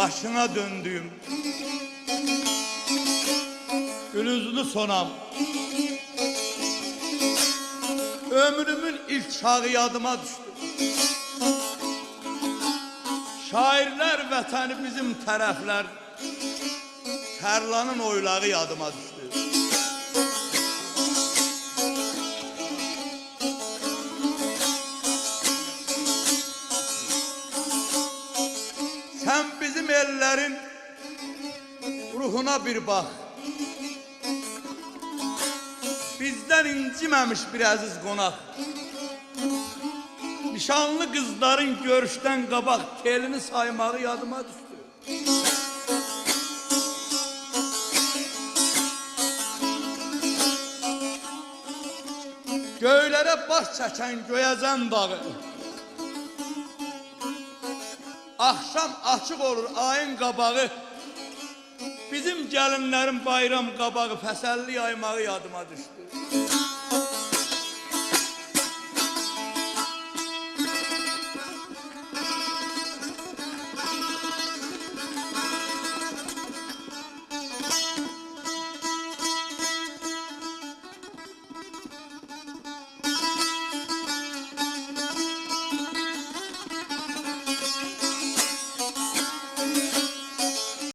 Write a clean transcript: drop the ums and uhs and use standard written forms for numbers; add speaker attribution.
Speaker 1: başına döndüğüm gülüzlü sonam, ömrümün ilk çağı yadıma düştü. Şairler vətəni bizim tərəflər, Tərlanın oyları yadıma düştü. Sen bizim ellerin ruhuna bir bak. Bizden incimemiş bir aziz konak. Nişanlı kızların görüşten kabak telini saymağı yadıma düştü. Göylere baş çeken Göyəzən dağı, akşam açık olur ayın qabağı, bizim gəlinlərin bayram qabağı fəsəlli yaymağı yadıma düştü.